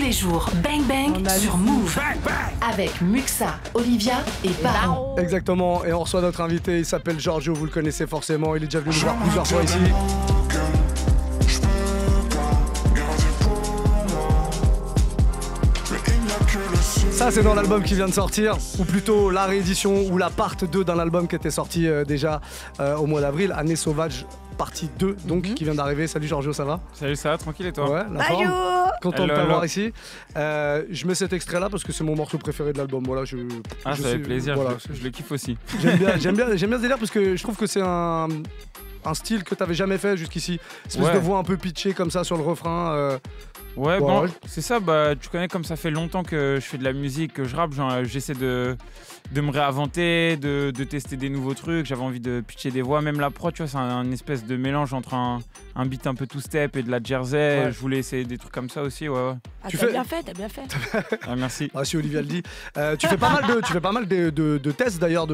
les jours, Bang Bang sur Move. Avec Muxa, Olivia et Baron. Exactement, et on reçoit notre invité, il s'appelle Giorgio, vous le connaissez forcément, il est déjà venu nous voir plusieurs fois ici. Ça c'est dans l'album qui vient de sortir, ou plutôt la réédition ou la part 2 d'un album qui était sorti déjà au mois d'avril, Année sauvage partie 2 donc qui vient d'arriver. Salut Giorgio, ça va? Salut, ça va, tranquille et toi? Ouais, la forme. Content de t'avoir ici. Je mets cet extrait là parce que c'est mon morceau préféré de l'album. Voilà, ça fait plaisir, voilà, je le kiffe aussi. J'aime bien ce délire parce que je trouve que c'est un style que t'avais jamais fait jusqu'ici. Espèce de voix un peu pitchée comme ça sur le refrain. Ouais, bon, c'est ça, tu connais, comme ça fait longtemps que je fais de la musique, que je rappe, j'essaie de me réinventer, de tester des nouveaux trucs, j'avais envie de pitcher des voix, même la prod, tu vois, c'est un espèce de mélange entre un beat un peu two-step et de la jersey, je voulais essayer des trucs comme ça aussi, ouais. Ah, t'as bien fait. Ah, merci. Ah, si Olivia le dit. Tu fais pas mal de tests d'ailleurs,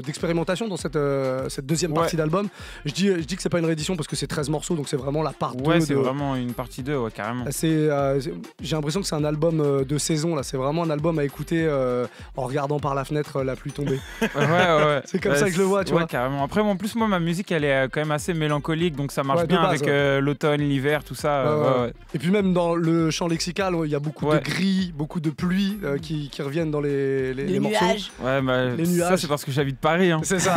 d'expérimentation dans cette deuxième partie d'album. Je dis que c'est pas une réédition parce que c'est 13 morceaux, donc c'est vraiment la part 2. Ouais, c'est vraiment une partie 2, ouais, carrément. J'ai l'impression que c'est un album de saison, là. C'est vraiment un album à écouter en regardant par la fenêtre la pluie tomber. Ouais. C'est comme ça que je le vois, tu vois. Carrément. Après, en plus, moi, ma musique, elle est quand même assez mélancolique, donc ça marche bien base, avec l'automne, l'hiver, tout ça. Et puis même dans le champ lexical, il y a beaucoup de gris, beaucoup de pluie qui reviennent dans les morceaux. Les nuages. Ça, c'est parce que j'habite Paris. Hein. C'est ça,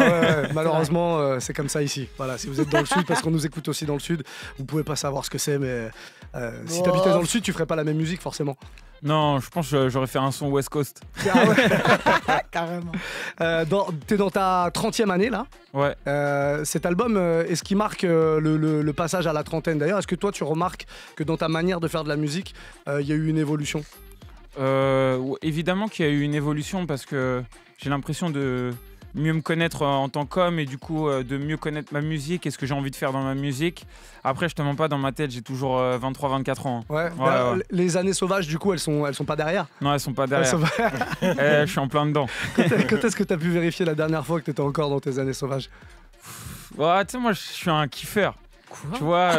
malheureusement, c'est comme ça ici. Voilà, si vous êtes dans le sud, parce qu'on nous écoute aussi dans le sud, vous pouvez pas savoir ce que c'est, mais si t'habitais dans le sud, tu ferais pas la même musique forcément. Non, je pense que j'aurais fait un son West Coast. Ah ouais. Carrément. T'es dans ta 30e année là. Ouais. Cet album, est-ce qu'il marque le passage à la trentaine d'ailleurs? Est-ce que toi tu remarques que dans ta manière de faire de la musique, il y a eu une évolution? Évidemment qu'il y a eu une évolution parce que j'ai l'impression de mieux me connaître en tant qu'homme et du coup de mieux connaître ma musique et ce que j'ai envie de faire dans ma musique. Après, je te mens pas, dans ma tête, j'ai toujours 23-24 ans. Ouais. Les années sauvages, du coup, elles sont pas derrière? Non, elles sont pas derrière. Je suis en plein dedans. Quand est-ce que tu as pu vérifier la dernière fois que tu étais encore dans tes années sauvages? Ouais, tu sais, moi, je suis un kiffeur. Quoi? Tu vois,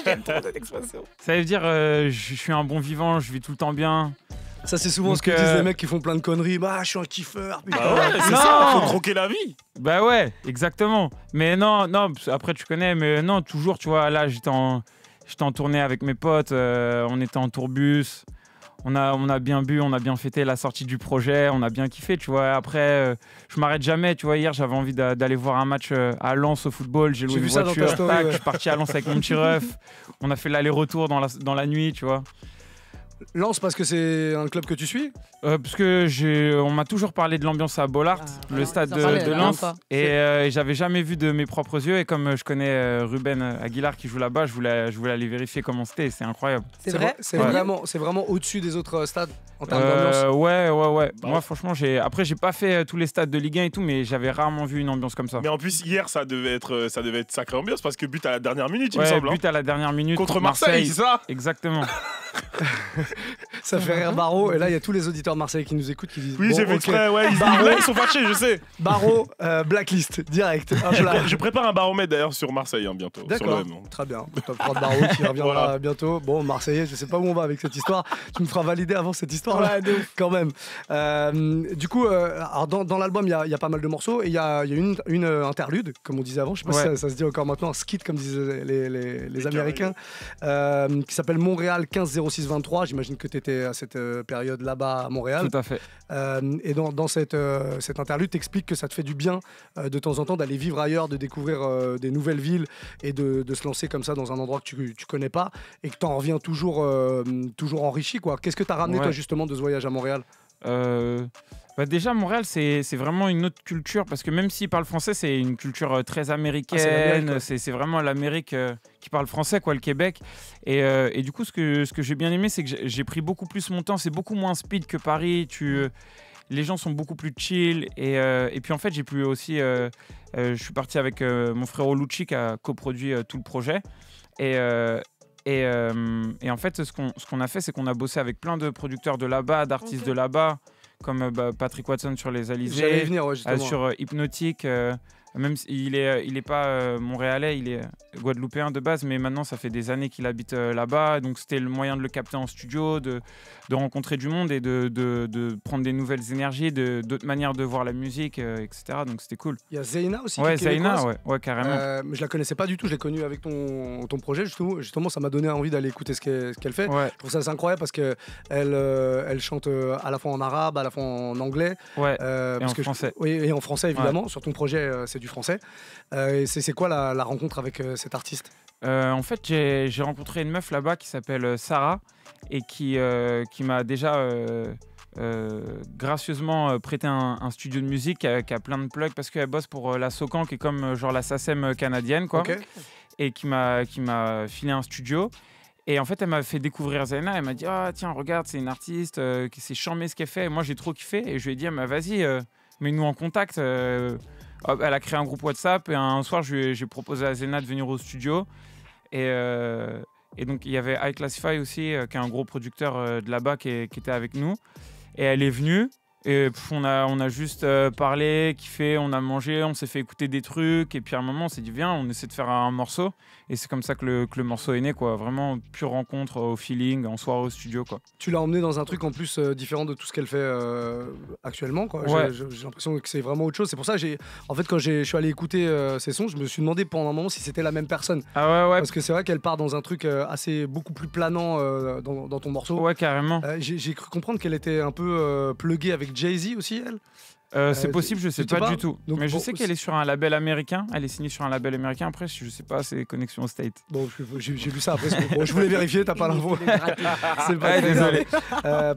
j'aime trop cette expression. Ça veut dire je suis un bon vivant, je vis tout le temps bien. Ça, c'est souvent ce que disent les mecs qui font plein de conneries. Bah, je suis un kiffeur. C'est ça, faut croquer la vie. Bah ouais, exactement. Mais non, après tu connais, mais non, toujours, tu vois, là, j'étais en tournée avec mes potes, on était en tourbus, on a bien bu, on a bien fêté la sortie du projet, on a bien kiffé, tu vois. Après, je m'arrête jamais, tu vois. Hier, j'avais envie d'aller voir un match à Lens au football, j'ai loué une voiture, je suis parti à Lens avec mon petit ref, on a fait l'aller-retour dans la nuit, tu vois. Lens parce que c'est un club que tu suis? Parce que on m'a toujours parlé de l'ambiance à Bollaert, le stade de Lens, et j'avais jamais vu de mes propres yeux. Et comme je connais Ruben Aguilar qui joue là-bas, je voulais aller vérifier comment c'était. C'est incroyable. C'est vrai? C'est vraiment au-dessus des autres stades en termes d'ambiance? Ouais. Moi, franchement, j'ai pas fait tous les stades de Ligue 1 et tout, mais j'avais rarement vu une ambiance comme ça. Mais en plus, hier, ça devait être sacrée ambiance parce que but à la dernière minute, il me semble. But à la dernière minute contre Marseille, c'est ça? Exactement. Ça fait rire Baro, et là il y a tous les auditeurs de Marseille qui nous écoutent qui disent oui, j'ai fait exprès, ils sont fâchés, je sais. Baro, blacklist, direct. Je prépare un baromètre d'ailleurs sur Marseille bientôt. D'accord, très bien. Top 3 de Baro qui reviendra bientôt. Bon, Marseillais, je sais pas où on va avec cette histoire. Tu me feras valider avant cette histoire là, quand même. Du coup, alors dans l'album il y a pas mal de morceaux et il y a une interlude, comme on disait avant, je sais pas si ça se dit encore maintenant, un skit comme disaient les Américains, qui s'appelle Montréal 15-06-23. J'imagine que tu étais à cette période là-bas à Montréal. Tout à fait. Et dans cette interlude, t'expliques que ça te fait du bien de temps en temps d'aller vivre ailleurs, de découvrir des nouvelles villes et de se lancer comme ça dans un endroit que tu connais pas et que t'en reviens toujours enrichi, quoi. Qu'est-ce que t'as ramené toi justement de ce voyage à Montréal? Déjà, Montréal, c'est vraiment une autre culture parce que même s'ils parlent français, c'est une culture très américaine. C'est vraiment l'Amérique qui parle français, quoi, le Québec. Et du coup, ce que j'ai bien aimé, c'est que j'ai pris beaucoup plus mon temps. C'est beaucoup moins speed que Paris. Les gens sont beaucoup plus chill. Et puis en fait, j'ai pu aussi. Je suis parti avec mon frère Lucci qui a coproduit tout le projet. Et en fait, ce qu'on a fait, c'est qu'on a bossé avec plein de producteurs de là-bas, d'artistes de là-bas, comme Patrick Watson sur Les Alizés, J'allais venir, sur Hypnotique, Même s'il est pas montréalais, il est guadeloupéen de base, mais maintenant ça fait des années qu'il habite là-bas, donc c'était le moyen de le capter en studio, de rencontrer du monde et de prendre des nouvelles énergies, d'autres manières de voir la musique, etc. Donc c'était cool. Il y a Zeyna aussi. Ouais, Zeyna, ouais, carrément. Je la connaissais pas du tout, je l'ai connue avec ton projet, justement ça m'a donné envie d'aller écouter ce qu'elle fait. Ouais. Je trouve ça assez incroyable parce qu'elle chante à la fois en arabe, à la fois en anglais. Ouais, et en français. Oui, et en français évidemment. Sur ton projet, c'est du français. Et c'est quoi la rencontre avec cet artiste? En fait, j'ai rencontré une meuf là-bas qui s'appelle Sarah et qui m'a déjà gracieusement prêté un studio de musique qui a plein de plugs parce qu'elle bosse pour la Socan qui est comme genre la SACEM canadienne, quoi. Okay. Et qui m'a filé un studio. Et en fait, elle m'a fait découvrir Zeyna. Elle m'a dit tiens, regarde, c'est une artiste qui s'est charmée ce qu'elle fait. Et moi, j'ai trop kiffé. Et je lui ai dit vas-y, mets-nous en contact. Elle a créé un groupe WhatsApp. Et un soir, j'ai proposé à Zeyna de venir au studio. Et donc, il y avait iClassify aussi, qui est un gros producteur de là-bas qui était avec nous. Et elle est venue. Et on a juste parlé, kiffé, on a mangé, on s'est fait écouter des trucs. Et puis à un moment, on s'est dit, viens, on essaie de faire un morceau. Et c'est comme ça que le morceau est né, quoi. Vraiment pure rencontre au feeling, en soirée au studio, quoi. Tu l'as emmené dans un truc en plus différent de tout ce qu'elle fait actuellement, quoi. Ouais. J'ai l'impression que c'est vraiment autre chose. C'est pour ça que en fait, quand je suis allé écouter ses sons, je me suis demandé pendant un moment si c'était la même personne. Ah ouais. Parce que c'est vrai qu'elle part dans un truc beaucoup plus planant dans ton morceau. Ouais, carrément. J'ai cru comprendre qu'elle était un peu pluguée avec Jay-Z aussi, elle. C'est possible, je sais pas du tout. Donc, mais je sais qu'elle est sur un label américain. Elle est signée sur un label américain. Après, je sais pas ses connexions au State. Bon, j'ai vu ça après. Bon, je voulais vérifier, t'as pas l'info. C'est pas désolé.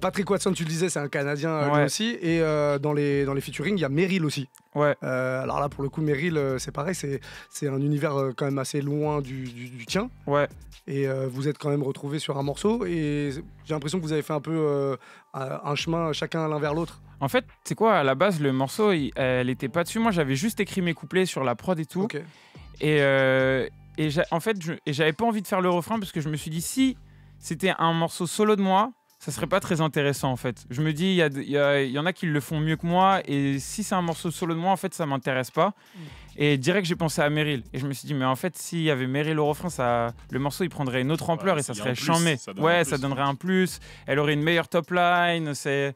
Patrick Watson, tu le disais, c'est un Canadien lui aussi. Et dans les featuring, il y a Meryl aussi. Ouais. Alors là, pour le coup, Meryl, c'est pareil, c'est un univers quand même assez loin du tien. Ouais. Et vous êtes quand même retrouvés sur un morceau. Et j'ai l'impression que vous avez fait un peu un chemin chacun l'un vers l'autre. En fait, c'est quoi, à la base, le morceau, elle était pas dessus. Moi, j'avais juste écrit mes couplets sur la prod et tout. Okay. Et en fait, j'avais pas envie de faire le refrain parce que je me suis dit, si c'était un morceau solo de moi, ça serait pas très intéressant, en fait. Je me dis, il y en a qui le font mieux que moi. Et si c'est un morceau solo de moi, en fait, ça m'intéresse pas. Et direct, j'ai pensé à Meryl. Et je me suis dit, mais en fait, s'il y avait Meryl au refrain, le morceau, il prendrait une autre ampleur et ça serait chambé. Ça donnerait un plus. Elle aurait une meilleure top line. C'est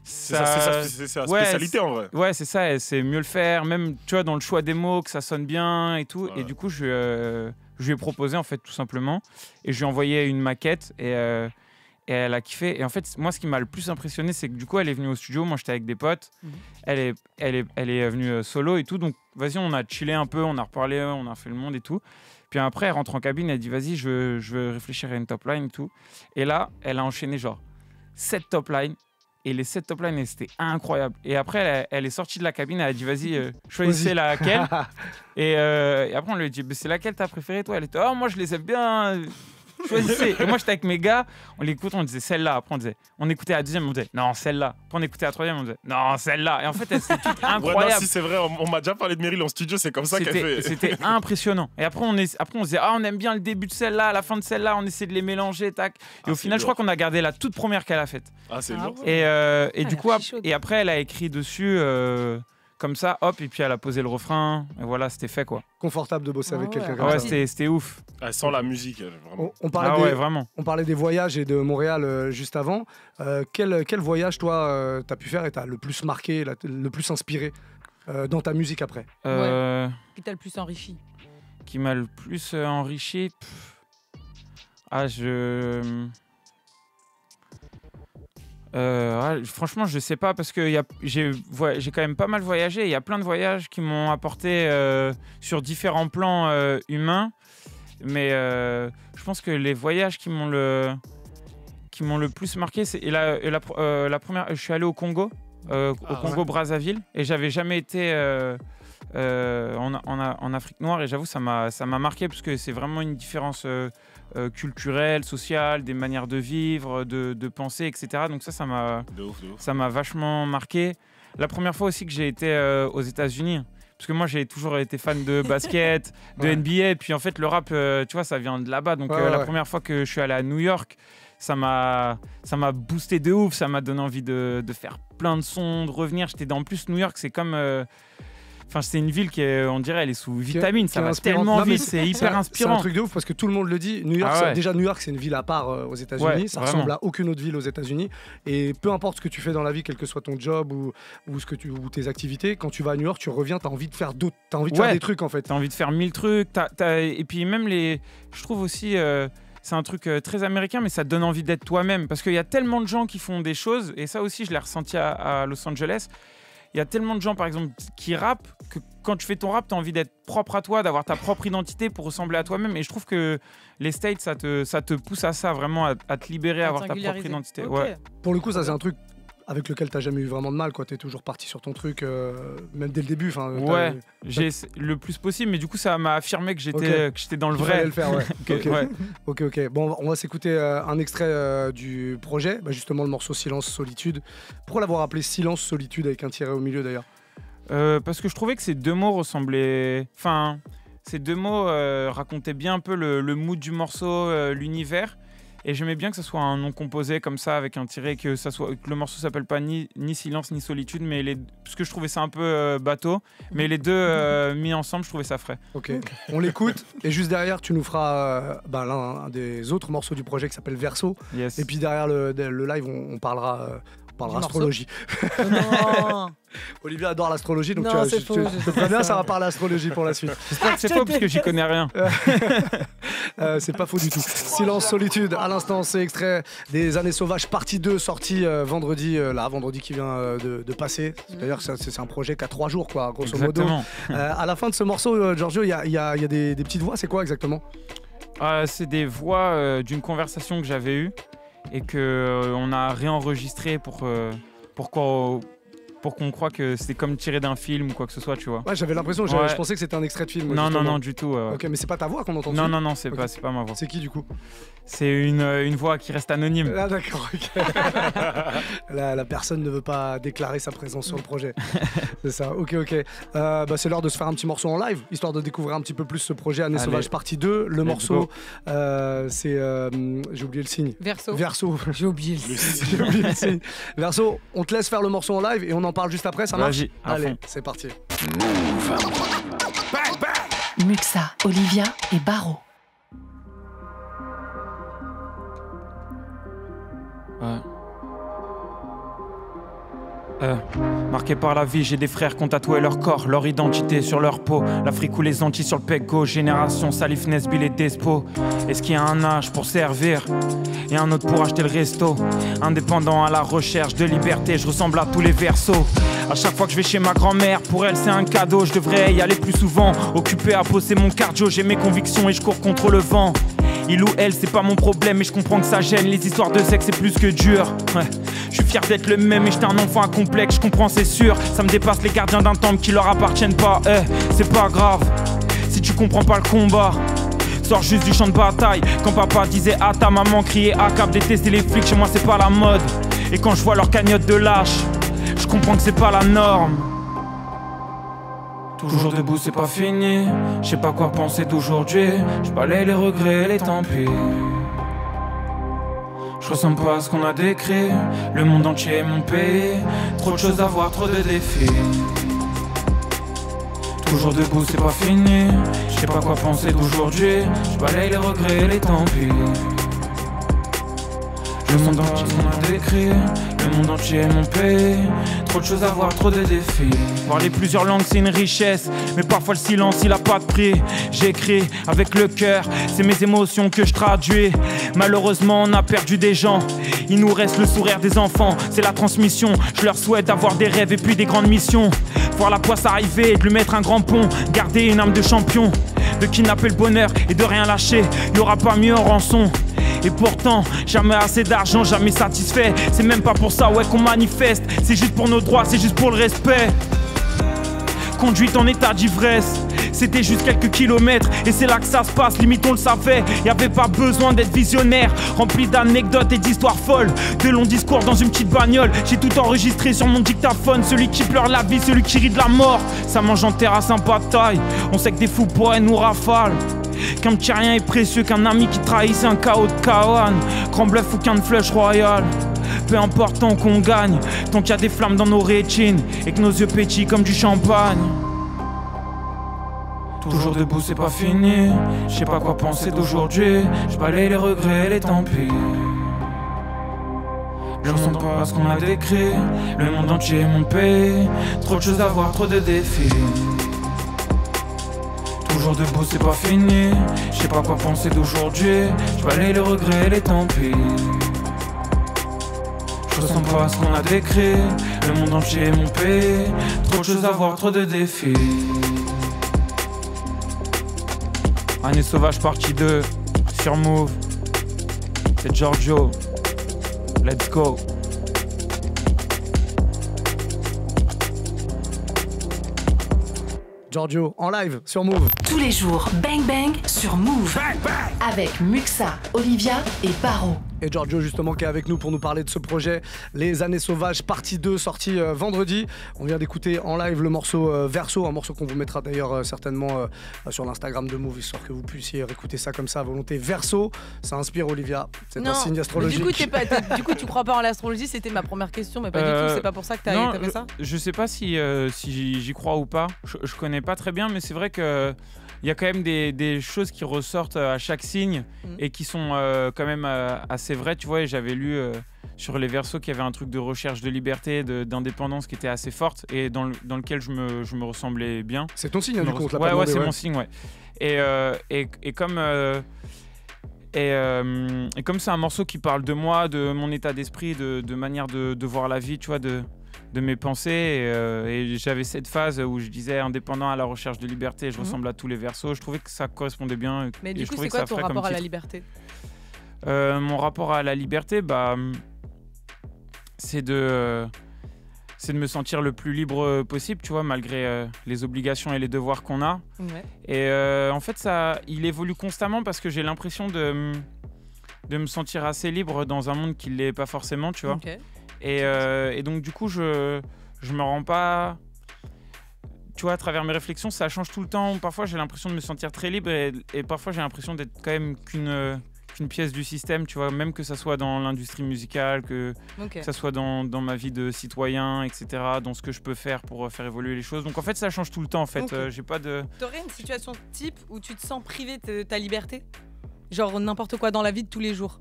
sa spécialité en vrai. Ouais, c'est ça, elle sait mieux le faire, même tu vois dans le choix des mots, que ça sonne bien et tout. Ouais. Et du coup, je lui ai proposé en fait tout simplement, et je lui ai envoyé une maquette et elle a kiffé. Et en fait, moi, ce qui m'a le plus impressionné, c'est que du coup, elle est venue au studio. Moi, j'étais avec des potes. Elle est venue solo et tout. Donc, vas-y, on a chillé un peu, on a reparlé, on a fait le monde et tout. Puis après, elle rentre en cabine, elle dit vas-y, je veux réfléchir à une top line et tout. Et là, elle a enchaîné genre 7 top lines. Et les 7 top lines, c'était incroyable. Et après, elle est sortie de la cabine, elle a dit vas-y, choisissez laquelle. Et après, on lui a dit c'est laquelle t'as préférée, toi? Elle était moi, je les aime bien. Choisissez. Et moi, j'étais avec mes gars, on l'écoute, on disait celle-là. Après, on écoutait la deuxième, on disait non, celle-là. Après, on écoutait la troisième, on disait non, celle-là. Et en fait, c'était tout incroyable. Ouais, non, si c'est vrai, on m'a déjà parlé de Meryl en studio, c'est comme ça qu'elle fait. C'était impressionnant. Et après, on se disait on aime bien le début de celle-là, la fin de celle-là, on essaie de les mélanger, tac. Et au final, je crois qu'on a gardé la toute première qu'elle a faite. Ah, c'est lourd. Et du coup, après, elle a écrit dessus. Comme ça, hop, et puis elle a posé le refrain, et voilà, c'était fait, quoi. Confortable de bosser avec quelqu'un comme ça. Ouais, c'était ouf. Sans la musique, vraiment. On parlait des voyages et de Montréal juste avant. Quel voyage, toi, t'as pu faire et t'as le plus marqué, le plus inspiré dans ta musique après Qui t'a le plus enrichi? Qui m'a le plus enrichi franchement, je sais pas parce que j'ai quand même pas mal voyagé. Il y a plein de voyages qui m'ont apporté sur différents plans humains. Mais je pense que les voyages qui m'ont le plus marqué, c'est la première. Je suis allé au Congo, Congo-Brazzaville, et j'avais jamais été en Afrique noire. Et j'avoue, ça m'a marqué parce que c'est vraiment une différence. Culturelle, sociale, des manières de vivre, de penser, etc. Donc ça m'a vachement marqué. La première fois aussi que j'ai été aux États-Unis, parce que moi j'ai toujours été fan de basket, de NBA, puis en fait le rap, tu vois, ça vient de là-bas. Donc la première fois que je suis allé à New York, ça m'a boosté de ouf, ça m'a donné envie de faire plein de sons, de revenir. En plus, New York, c'est comme... Enfin, c'est une ville qui est, on dirait, elle est sous vitamine, ça va tellement vite, c'est hyper inspirant. C'est un truc de ouf parce que tout le monde le dit. New York, déjà New York, c'est une ville à part aux États-Unis. Ça ressemble à aucune autre ville aux États-Unis. Et peu importe ce que tu fais dans la vie, quel que soit ton job ou tes activités, quand tu vas à New York, tu reviens, t'as envie de faire d'autres, t'as envie de faire des trucs en fait. T'as envie de faire 1000 trucs. Et puis même je trouve aussi. C'est un truc très américain, mais ça te donne envie d'être toi-même. Parce qu'il y a tellement de gens qui font des choses, et ça aussi, je l'ai ressenti à Los Angeles. Il y a tellement de gens, par exemple, qui rappent, que quand tu fais ton rap, tu as envie d'être propre à toi, d'avoir ta propre identité pour ressembler à toi-même. Et je trouve que les States, ça te pousse à ça, vraiment, à te libérer, à avoir ta propre identité. Okay. Ouais. Pour le coup, ça, c'est un truc avec lequel t'as jamais eu vraiment de mal, quoi. T'es toujours parti sur ton truc, même dès le début. Ouais, le plus possible, mais du coup, ça m'a affirmé que j'étais dans le vrai. Fallait le faire, ouais. Okay. Ok. Bon, on va s'écouter un extrait du projet, justement le morceau Silence Solitude. Pourquoi l'avoir appelé Silence Solitude avec un tiret au milieu d'ailleurs? Parce que je trouvais que ces deux mots ressemblaient. Enfin, ces deux mots racontaient bien un peu le mood du morceau, l'univers. Et j'aimais bien que ce soit un nom composé comme ça, avec un tiret, que le morceau s'appelle pas ni Silence ni Solitude, parce que je trouvais ça un peu bateau, mais les deux mis ensemble, je trouvais ça frais. Ok, on l'écoute, et juste derrière, tu nous feras l'un des autres morceaux du projet qui s'appelle Verso. Yes. Et puis derrière le live, on parlera astrologie. Non. Olivia adore l'astrologie, donc non, c'est faux, très bien, ça va parler astrologie pour la suite. J'espère que c'est faux parce que j'y connais rien. C'est pas faux du tout. Silence Solitude, à l'instant, c'est extrait des Années Sauvages, partie 2, sortie vendredi qui vient de passer. D'ailleurs, c'est un projet qui a 3 jours, quoi, grosso modo. À la fin de ce morceau, Giorgio, il y a des petites voix, c'est quoi exactement? C'est des voix d'une conversation que j'avais eue et qu'on a réenregistré pour qu'on croit que c'est comme tiré d'un film ou quoi que ce soit, tu vois. Ouais, j'avais l'impression, je pensais que c'était un extrait de film. Non, du tout. Ok, mais c'est pas ta voix qu'on entend? Non, c'est pas ma voix. C'est qui du coup? C'est une voix qui reste anonyme. Ah d'accord, ok. la personne ne veut pas déclarer sa présence sur le projet. C'est ça, ok. C'est l'heure de se faire un petit morceau en live, histoire de découvrir un petit peu plus ce projet Années Sauvages partie 2. Le morceau, c'est... j'ai oublié le signe. Verso. J'ai oublié le signe. Verso, on te laisse faire le morceau en live et on en parle juste après, ça marche? Allez, c'est parti. Muxa, Olivia et Baro. Marqué par la vie, j'ai des frères qui ont tatoué leur corps, leur identité sur leur peau. L'Afrique ou les Antilles sur le pec gauche. Génération Salif, Nesbill et Despo. Est-ce qu'il y a un âge pour servir et un autre pour acheter le resto? Indépendant à la recherche de liberté, je ressemble à tous les versos. À chaque fois que je vais chez ma grand-mère, pour elle c'est un cadeau. Je devrais y aller plus souvent, occupé à bosser mon cardio. J'ai mes convictions et je cours contre le vent. Il ou elle, c'est pas mon problème, mais je comprends que ça gêne. Les histoires de sexe, c'est plus que dur. Ouais. Je suis fier d'être le même et j'étais un enfant incomplexe, je comprends, c'est sûr. Ça me dépasse les gardiens d'un temple qui leur appartiennent pas. C'est pas grave, si tu comprends pas le combat. Sors juste du champ de bataille. Quand papa disait à ta maman, criait à cap, détester les flics, chez moi c'est pas la mode. Et quand je vois leur cagnotte de lâche, je comprends que c'est pas la norme. Toujours debout, c'est pas fini. Je sais pas quoi penser d'aujourd'hui. Je balaye les regrets, les tant pis. Je ressemble pas à ce qu'on a décrit. Le monde entier est mon pays. Trop de choses à voir, trop de défis. Toujours debout, c'est pas fini. Je sais pas quoi penser d'aujourd'hui. Je balaye les regrets, les tant pis. Le monde entier m'a décrit, le monde entier est mon pays. Trop de choses à voir, trop de défis. Parler plusieurs langues c'est une richesse, mais parfois le silence il a pas de prix. J'écris avec le cœur, c'est mes émotions que je traduis. Malheureusement on a perdu des gens, il nous reste le sourire des enfants. C'est la transmission, je leur souhaite d'avoir des rêves et puis des grandes missions. Voir la poisse arriver et de lui mettre un grand pont. Garder une âme de champion, de kidnapper le bonheur et de rien lâcher. Y'aura pas mieux en rançon. Et pourtant, jamais assez d'argent, jamais satisfait. C'est même pas pour ça, ouais, qu'on manifeste. C'est juste pour nos droits, c'est juste pour le respect. Conduite en état d'ivresse, c'était juste quelques kilomètres. Et c'est là que ça se passe, limite on le savait. Y'avait pas besoin d'être visionnaire, rempli d'anecdotes et d'histoires folles. De longs discours dans une petite bagnole. J'ai tout enregistré sur mon dictaphone. Celui qui pleure la vie, celui qui rit de la mort. Ça mange en terrasse un pas de taille. On sait que des fous pourraient nous rafale. Qu'un petit rien est précieux, qu'un ami qui trahit c'est un chaos de Kawan. Grand bluff ou qu'un flush royal. Peu importe tant qu'on gagne, tant qu'il y a des flammes dans nos rétines et que nos yeux pétillent comme du champagne. Toujours debout, c'est pas fini. Je sais pas quoi penser d'aujourd'hui. Je balaye les regrets, les tant pis. Je ressens pas ce qu'on a décrit. Le monde entier est mon pays. Trop de choses à voir, trop de défis. Toujours debout, c'est pas fini. Je sais pas quoi penser d'aujourd'hui. Je balaye les regrets, les tant pis. Je ressens pas ce qu'on a décrit. Le monde entier est mon pays. Trop de choses à voir, trop de défis. Année sauvage partie 2 sur Move. C'est Giorgio. Let's go. Giorgio en live sur Move. Tous les jours, Bang Bang sur Move. Bang, bang. Avec Muxa, Olivia et Paro. Et Giorgio justement qui est avec nous pour nous parler de ce projet Les Années Sauvages partie 2 sorti vendredi. On vient d'écouter en live le morceau Verso, un morceau qu'on vous mettra d'ailleurs certainement sur l'Instagram de Move, histoire que vous puissiez réécouter ça comme ça à volonté. Verso, ça inspire Olivia, c'est un signe astrologique. Du coup, tu crois pas en l'astrologie, c'était ma première question, mais pas du tout, c'est pas pour ça que t'as fait ça. Je sais pas si j'y crois ou pas, je connais pas très bien, mais c'est vrai que il y a quand même des choses qui ressortent à chaque signe et qui sont quand même assez vraies, tu vois. Et j'avais lu sur les Verseaux qu'il y avait un truc de recherche de liberté, d'indépendance qui était assez forte et dans lequel je me ressemblais bien. C'est ton signe, du coup, on te l'a pas demandé, demandé, c'est mon signe, ouais. Et comme c'est un morceau qui parle de moi, de mon état d'esprit, de manière de voir la vie, tu vois, de mes pensées et j'avais cette phase où je disais indépendant à la recherche de liberté, je ressemble à tous les Verseaux, je trouvais que ça correspondait bien. Mais du coup, c'est quoi ton rapport à la liberté ? Mon rapport à la liberté, c'est de me sentir le plus libre possible, tu vois, malgré les obligations et les devoirs qu'on a. Ouais. Et en fait, il évolue constamment parce que j'ai l'impression de me sentir assez libre dans un monde qui ne l'est pas forcément, tu vois. Okay. Et donc du coup je me rends pas, tu vois, à travers mes réflexions ça change tout le temps. Parfois j'ai l'impression de me sentir très libre et parfois j'ai l'impression d'être quand même qu'une pièce du système, tu vois, même que ça soit dans l'industrie musicale, que ça soit dans ma vie de citoyen, etc., dans ce que je peux faire pour faire évoluer les choses. Donc en fait ça change tout le temps en fait. J'ai pas de... T'aurais une situation type où tu te sens privé de ta liberté ? Genre n'importe quoi dans la vie de tous les jours ?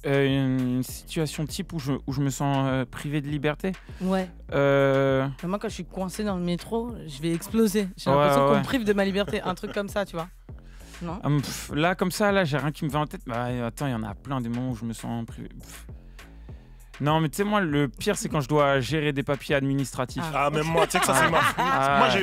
Une situation type où je me sens privé de liberté. Ouais. Moi, quand je suis coincé dans le métro, je vais exploser. J'ai l'impression qu'on me prive de ma liberté. Un truc comme ça, tu vois. Non. Là, comme ça, là, j'ai rien qui me vient en tête. Attends, il y en a plein des moments où je me sens privé. Non, mais tu sais, moi, le pire, c'est quand je dois gérer des papiers administratifs. Même moi, tu sais que ça, c'est ma faute.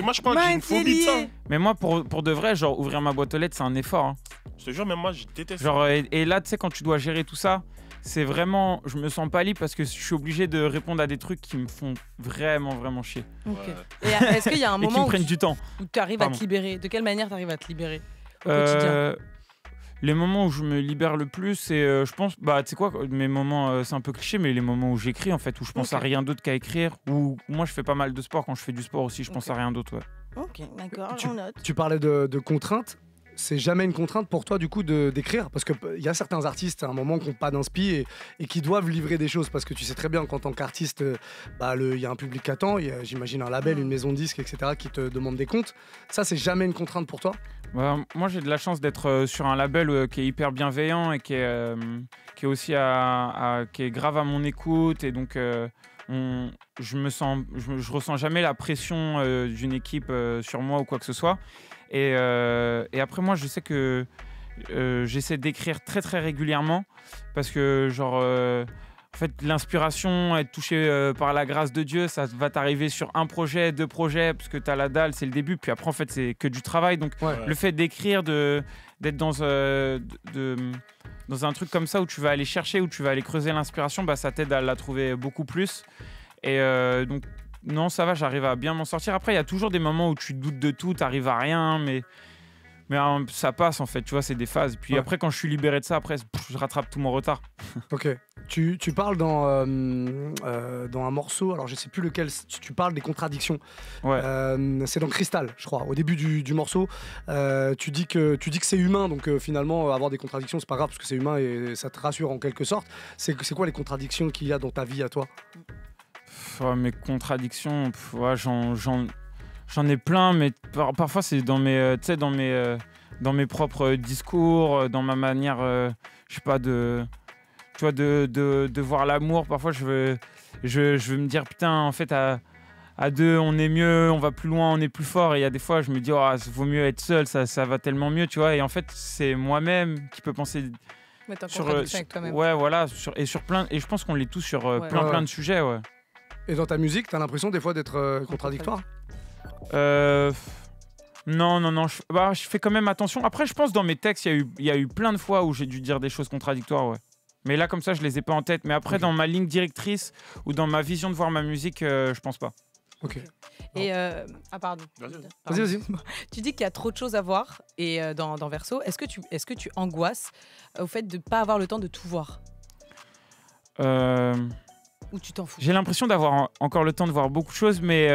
Moi, je crois que j'ai une phobie de ça. Mais moi, pour de vrai, genre, ouvrir ma boîte aux lettres, c'est un effort. Hein. Je te jure, même moi, je déteste. Genre, et là, tu sais, quand tu dois gérer tout ça, c'est vraiment, je me sens pas libre parce que je suis obligé de répondre à des trucs qui me font vraiment, vraiment chier. Okay. Et est-ce qu'il y a un moment où tu arrives à te libérer ? De quelle manière tu arrives à te libérer au quotidien ? Les moments où je me libère le plus, c'est, je pense, tu sais quoi, mes moments, c'est un peu cliché, mais les moments où j'écris, en fait, où je pense à rien d'autre qu'à écrire, ou moi je fais pas mal de sport, quand je fais du sport aussi, je pense à rien d'autre, ouais. Ok, d'accord, on note. Tu parlais de contraintes. C'est jamais une contrainte pour toi du coup d'écrire, parce qu'il y a certains artistes à un moment qui n'ont pas d'inspi et qui doivent livrer des choses, parce que tu sais très bien qu'en tant qu'artiste il y a un public qui attend, il y a, j'imagine, un label, une maison de disques, etc. qui te demande des comptes. Ça, c'est jamais une contrainte pour toi ? Moi j'ai de la chance d'être sur un label qui est hyper bienveillant et qui est aussi qui est grave à mon écoute, et donc je ressens jamais la pression d'une équipe sur moi ou quoi que ce soit. Et après moi je sais que j'essaie d'écrire très très régulièrement parce que genre en fait l'inspiration, être touché par la grâce de Dieu, ça va t'arriver sur un projet, 2 projets, parce que t'as la dalle, c'est le début, puis après en fait c'est que du travail. Donc le fait d'écrire, d'être dans un truc comme ça où tu vas aller chercher, où tu vas aller creuser l'inspiration, ça t'aide à la trouver beaucoup plus. Et donc non, ça va, j'arrive à bien m'en sortir. Après, il y a toujours des moments où tu doutes de tout, t'arrives à rien, mais ça passe en fait, tu vois, c'est des phases. Puis après, quand je suis libéré de ça, après, je rattrape tout mon retard. Ok. Tu parles dans un morceau, alors je sais plus lequel, tu parles des contradictions. Ouais. C'est dans Cristal, je crois, au début du morceau. Tu dis que c'est humain, donc finalement, avoir des contradictions, c'est pas grave, parce que c'est humain et ça te rassure en quelque sorte. C'est quoi les contradictions qu'il y a dans ta vie à toi ? Mes contradictions, J'en ai plein, mais parfois c'est dans mes, dans mes propres discours, dans ma manière, je sais pas, de voir l'amour. Parfois, je veux me dire, putain, en fait, à deux, on est mieux, on va plus loin, on est plus fort. Et il y a des fois, je me dis, oh, vaut mieux être seul, ça va tellement mieux, tu vois. Et en fait, c'est moi-même qui peux penser sur avec toi-même. Ouais, voilà, et je pense qu'on l'est tous sur plein de sujets, ouais. Et dans ta musique, t'as l'impression des fois d'être contradictoire? Non, je fais quand même attention. Après, je pense dans mes textes, il y a eu plein de fois où j'ai dû dire des choses contradictoires, ouais. Mais là, comme ça, je les ai pas en tête. Mais après, dans ma ligne directrice ou dans ma vision de voir ma musique, je pense pas. Ok. Et pardon. Vas-y. Tu dis qu'il y a trop de choses à voir et dans Verso, est-ce que tu angoisses au fait de pas avoir le temps de tout voir? Ou tu t'en fous? J'ai l'impression d'avoir encore le temps de voir beaucoup de choses, mais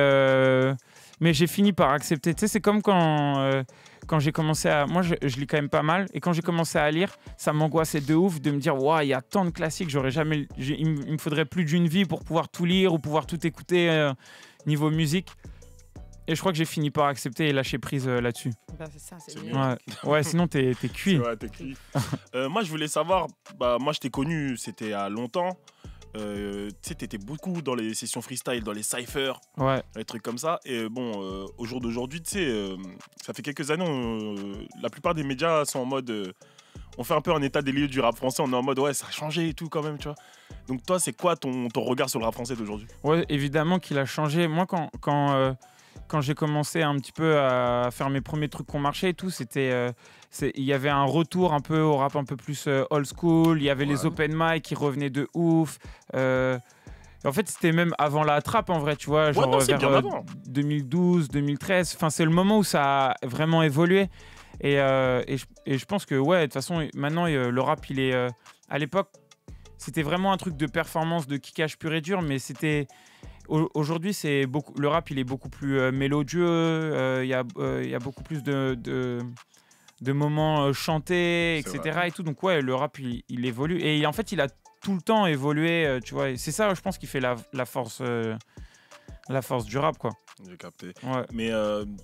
j'ai fini par accepter. Tu sais, c'est comme quand j'ai commencé à... Moi, je lis quand même pas mal. Et quand j'ai commencé à lire, ça m'angoissait de ouf de me dire, waouh, il y a tant de classiques, il me faudrait plus d'une vie pour pouvoir tout lire ou pouvoir tout écouter niveau musique. Et je crois que j'ai fini par accepter et lâcher prise là-dessus. Bah, c'est ça, c'est mieux. Ouais, sinon t'es cuit. Ouais, t'es cuit. Moi, je voulais savoir, moi, je t'ai connu, c'était il y a longtemps. Tu sais, t'étais beaucoup dans les sessions freestyle, dans les cyphers, les trucs comme ça. Et bon, au jour d'aujourd'hui, tu sais, ça fait quelques années, la plupart des médias sont en mode... on fait un peu un état des lieux du rap français, on est en mode ouais, ça a changé et tout quand même, tu vois. Donc toi, c'est quoi ton regard sur le rap français d'aujourd'hui? Ouais, évidemment qu'il a changé. Moi, quand j'ai commencé un petit peu à faire mes premiers trucs qui ont marché et tout, il y avait un retour un peu au rap un peu plus old school. Il y avait les open mic qui revenaient de ouf. En fait, c'était même avant la trappe en vrai, tu vois, genre vers 2012, 2013. Enfin, c'est le moment où ça a vraiment évolué. Et je pense que ouais, de toute façon, maintenant le rap, il est à l'époque, c'était vraiment un truc de performance, de kickage pur et dur, mais c'était aujourd'hui, le rap, il est beaucoup plus mélodieux. Il y a beaucoup plus de moments chantés, etc. Et tout. Donc ouais, le rap, il évolue. Et en fait, il a tout le temps évolué, tu vois. Et c'est ça, je pense, qui fait la force du rap, quoi. J'ai capté. Ouais. Mais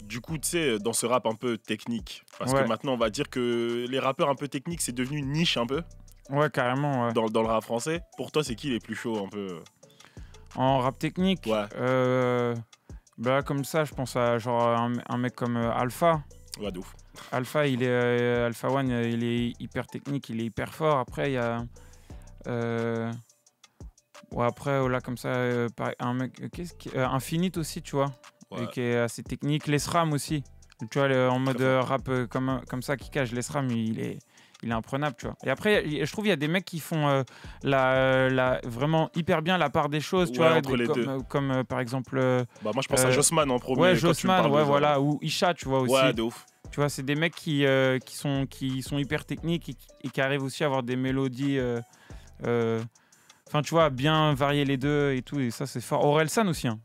du coup, tu sais, dans ce rap un peu technique, parce que maintenant, on va dire que les rappeurs un peu techniques, c'est devenu une niche un peu. Ouais, carrément. Ouais. Dans le rap français. Pour toi, c'est qui les plus chauds un peu? En rap technique, bah, comme ça, je pense à genre un mec comme Alpha. Ouais, de ouf. Alpha, Alpha One, il est hyper technique, il est hyper fort. Après, il y a... après, là, comme ça, un mec... Infinite aussi, tu vois, qui est assez technique. Lesram aussi. Tu vois, en mode rap comme ça, qui cache Lesram, il est imprenable, tu vois. Et après, je trouve qu'il y a des mecs qui font vraiment hyper bien la part des choses, tu vois, comme par exemple... moi, je pense à Jossman en premier. Ouais, Jossman, voilà, ou Isha, tu vois, aussi. Ouais, de ouf. Tu vois, c'est des mecs qui sont hyper techniques et qui arrivent aussi à avoir des mélodies... Enfin, tu vois, bien varier les deux et tout, et ça, c'est fort. Orelsan aussi, hein.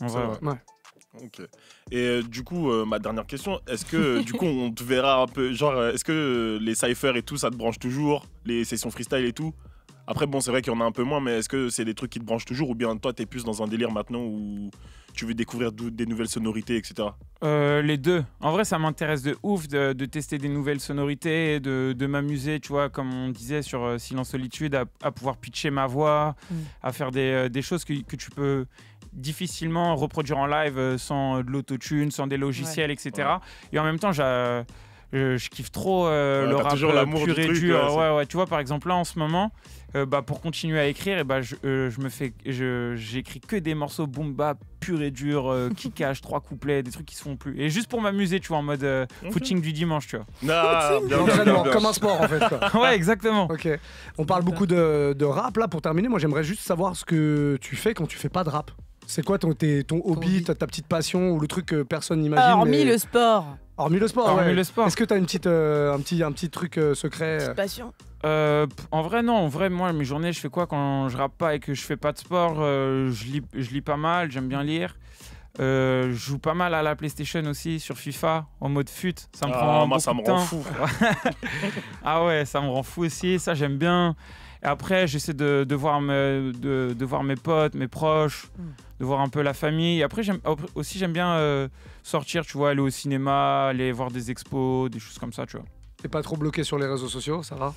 En vrai, ouais. Ok. Et du coup, ma dernière question, est-ce que du coup on te verra un peu, genre, est-ce que les cyphers et tout, ça te branche toujours, les sessions freestyle et tout? Après, bon, c'est vrai qu'il y en a un peu moins, mais est-ce que c'est des trucs qui te branchent toujours, ou bien toi, t'es plus dans un délire maintenant où tu veux découvrir des nouvelles sonorités, etc. Les deux. En vrai, ça m'intéresse de ouf de tester des nouvelles sonorités, de m'amuser, tu vois, comme on disait sur Silence Solitude, à pouvoir pitcher ma voix, à faire des choses que tu peux difficilement reproduire en live sans de l'autotune, sans des logiciels, etc. Ouais. Et en même temps, je kiffe trop le rap pur et dur. Ouais, tu vois, par exemple, là, en ce moment, pour continuer à écrire, j'écris que des morceaux boom bap pur et dur, qui cachent 3 couplets, des trucs qui se font plus. Et juste pour m'amuser, tu vois, en mode footing du dimanche, tu vois. Bien. Comme un sport, en fait, quoi. Ouais, exactement. Ok. On parle beaucoup de rap, là, pour terminer. Moi, j'aimerais juste savoir ce que tu fais quand tu fais pas de rap. C'est quoi ton hobby, ta petite passion ou le truc que personne n'imagine? Hormis le sport. Hormis le sport, ouais. Est-ce que t'as une petite, un petit truc secret? Petite passion. En vrai, non. En vrai, moi, mes journées, je fais quoi quand je rappe pas et que je fais pas de sport? Je lis pas mal, j'aime bien lire. Je joue pas mal à la PlayStation aussi, sur FIFA, en mode fut. Ça me prend moi, ça me rend fou. Ah ouais, ça me rend fou aussi. Ça, j'aime bien. Et après, j'essaie de voir mes potes, mes proches, de voir un peu la famille. Après, j'aime bien sortir, tu vois, aller au cinéma, aller voir des expos, des choses comme ça, tu vois. T'es pas trop bloqué sur les réseaux sociaux, ça va?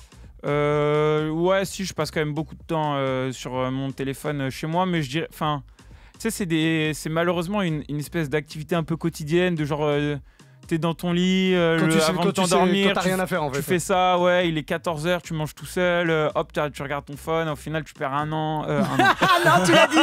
Ouais, si, je passe quand même beaucoup de temps sur mon téléphone chez moi, mais je dirais, enfin, tu sais, c'est malheureusement une espèce d'activité un peu quotidienne, de genre, t'es dans ton lit avant de t'endormir, t'as rien à faire en fait. Tu fais ça, ouais, il est 14h, tu manges tout seul, hop, tu regardes ton phone, au final tu perds un an. Non, tu l'as dit,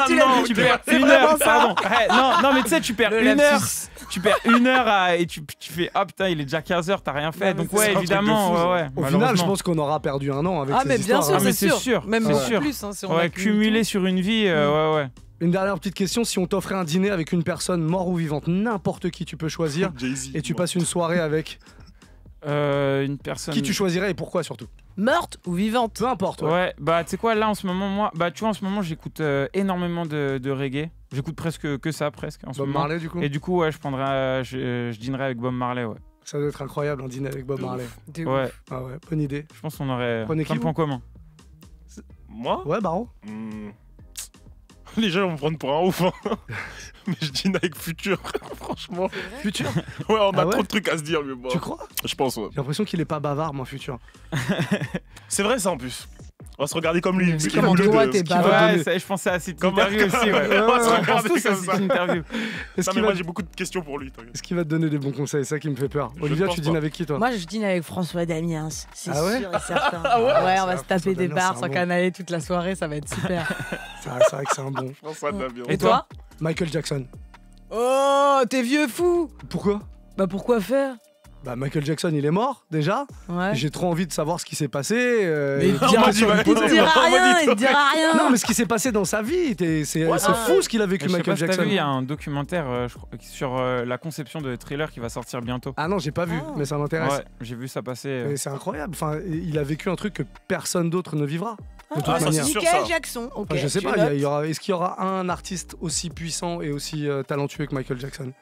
tu perds une heure, pardon. Ouais, non, mais tu sais, tu perds une heure. Tu perds une heure et tu fais hop, putain, il est déjà 15h, t'as rien fait. Donc ouais, évidemment, ouais. Au final, je pense qu'on aura perdu un an avec ces histoires. Ah mais bien sûr, c'est sûr. Même sûr. plus. Hein, si on ouais, cumulé sur une vie, ouais. Une dernière petite question, si on t'offrait un dîner avec une personne morte ou vivante, n'importe qui tu peux choisir, et tu passes une soirée avec une personne... Qui tu choisirais et pourquoi surtout? Morte ou vivante? Peu importe. Ouais, bah tu sais quoi, là en ce moment, moi, bah tu vois, en ce moment j'écoute énormément de reggae. J'écoute presque que ça, presque. En ce Bob moment. Marley du coup? Et du coup, ouais, je dînerais avec Bob Marley, ouais. Ça doit être incroyable un dîner avec Bob Marley. Ouais. Ah ouais, bonne idée. Je pense qu'on aurait plein de points communs. Moi? Ouais, Baro. Les gens vont me prendre pour un ouf, hein. Mais je dîne avec Futur, franchement. Futur? Ouais, on a trop de trucs à se dire, lui. Bon. Tu crois? Je pense, ouais. J'ai l'impression qu'il est pas bavard, moi, Futur. C'est vrai, ça, en plus. On va se regarder comme lui. Comment toi, t'es bavard? Ouais, je pensais à cette interview aussi, ouais. On va se regarder comme ça. Cette interview. Non, mais moi, j'ai beaucoup de questions pour lui. Est-ce qu'il va te donner des bons conseils? C'est ça qui me fait peur. Olivia, tu dînes avec qui, toi? Moi, je dîne avec François Damiens. C'est sûr et certain. Ouais, on va se taper des bars sans canaler toute la soirée, ça va être super. C'est vrai que c'est un bon. François Damiens. Et toi? Michael Jackson. Oh, t'es vieux fou! Pourquoi? Bah pourquoi faire? Bah Michael Jackson il est mort déjà. Ouais. J'ai trop envie de savoir ce qui s'est passé. Mais il dira rien. Non mais ce qui s'est passé dans sa vie, c'est fou ce qu'il a vécu Michael Jackson. Il y a un documentaire sur la conception de Thriller qui va sortir bientôt. Ah non j'ai pas vu, mais ça m'intéresse. Ouais, j'ai vu ça passer. C'est incroyable. Enfin, il a vécu un truc que personne d'autre ne vivra. De toute ça, manière. c'est sûr, Michael ça. Jackson. Ok. Enfin, je sais pas. Est-ce qu'il y aura un artiste aussi puissant et aussi talentueux que Michael Jackson?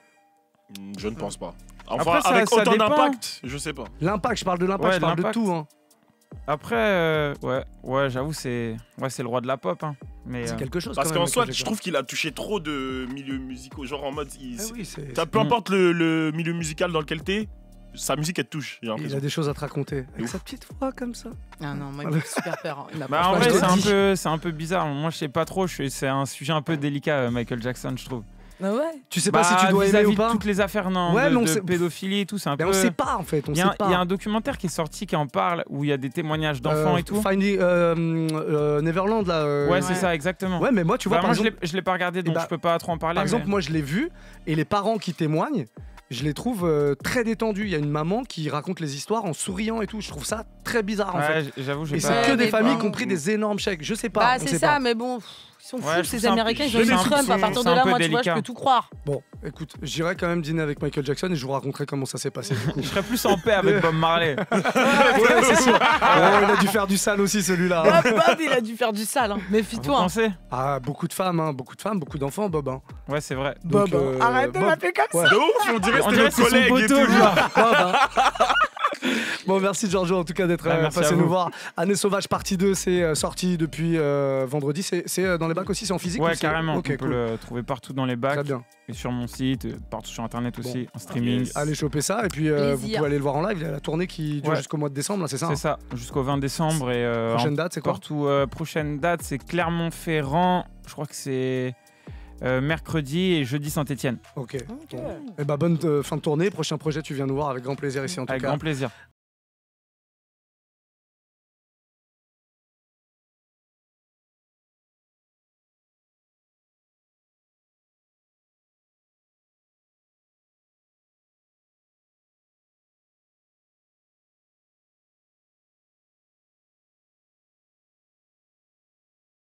Je ne pense pas. Enfin, après, avec ça autant dépend. d'impact, je sais pas. L'impact, je parle de l'impact, Ouais, je parle de l'impact. tout. Hein. Après, ouais, j'avoue, c'est le roi de la pop. Hein. Mais, C'est quelque chose. Parce quand même, qu'en soi, Michael je Jackson. trouve qu'il a touché trop de milieux musicaux. Genre en mode. Peu Mm. importe le milieu musical dans lequel t'es, sa musique elle te touche. J'ai Il a l'impression. des choses à te raconter. Avec ouf. sa petite voix comme ça. Ah non, moi il me fait super peur. Bah, en vrai, c'est un peu bizarre. Moi, je sais pas trop. C'est un sujet un peu délicat, Michael Jackson, je trouve. Ah ouais. Tu sais pas si tu dois aimer ou pas. Toutes les affaires Ouais, mais on de sait- pédophilie et tout, c'est un Mais peu. on sait pas en fait. Il y a un documentaire qui est sorti qui en parle où il y a des témoignages d'enfants et tout. Finding Neverland là. Ouais, c'est ça, exactement. Ouais, mais moi tu vois. Bah, par moi, exemple, je l'ai pas regardé, donc bah, je peux pas trop en parler. Par exemple, mais- moi je l'ai vu et les parents qui témoignent, je les trouve très détendus. Il y a une maman qui raconte les histoires en souriant et tout. Je trouve ça très bizarre en fait. Ouais, j'avoue, j'ai Et pas. c'est que Ouais, des mais familles bon. qui ont pris des énormes chèques. Je sais pas. Bah on c'est sait ça, pas. mais bon, ils sont fous Ouais, je ces trouve ça un- Américains, ils je ont eu trouve Trump. ça À partir un de là, peu moi, tu vois, je délicat. peux tout croire. Bon, écoute, j'irai quand même dîner avec Michael Jackson et je vous raconterai comment ça s'est passé du coup. Je serais plus en paix avec Bob Marley. Ouais, c'est sûr. Oh, il a dû faire du sale aussi celui-là. Ah, Bob, il a dû faire du sale. Hein. Vous Méfie-toi. hein. pensez? Ah, beaucoup de femmes, beaucoup d'enfants, Bob. Hein. Ouais, c'est vrai. Donc, Bob, arrête de Bob. m'appeler comme Ouais. ça. De ouf, on dirait On que dirait c'était que c'est notre son collègue. et poteau, tout. genre. Bob, hein. Bon, merci Giorgio en tout cas d'être Merci passé à nous vous. voir. Année Sauvage partie 2, c'est sorti depuis vendredi. C'est dans les bacs aussi, c'est en physique Ouais, ou c'est- carrément. Ok, On peut cool. le trouver partout dans les bacs. Très bien. Et sur mon site, partout sur internet aussi, en streaming. Yes. Allez choper ça et puis vous Plaisir. pouvez aller le voir en live. Il y a la tournée qui dure Ouais. jusqu'au mois de décembre, là, c'est ça? C'est hein ça, jusqu'au 20 décembre. Et Prochaine date, c'est quoi? partout, prochaine date, c'est Clermont-Ferrand. Je crois que c'est mercredi et jeudi Saint-Etienne. Ok. Et bah bonne fin de tournée. Prochain projet, tu viens nous voir avec grand plaisir ici en tout Avec cas. grand plaisir.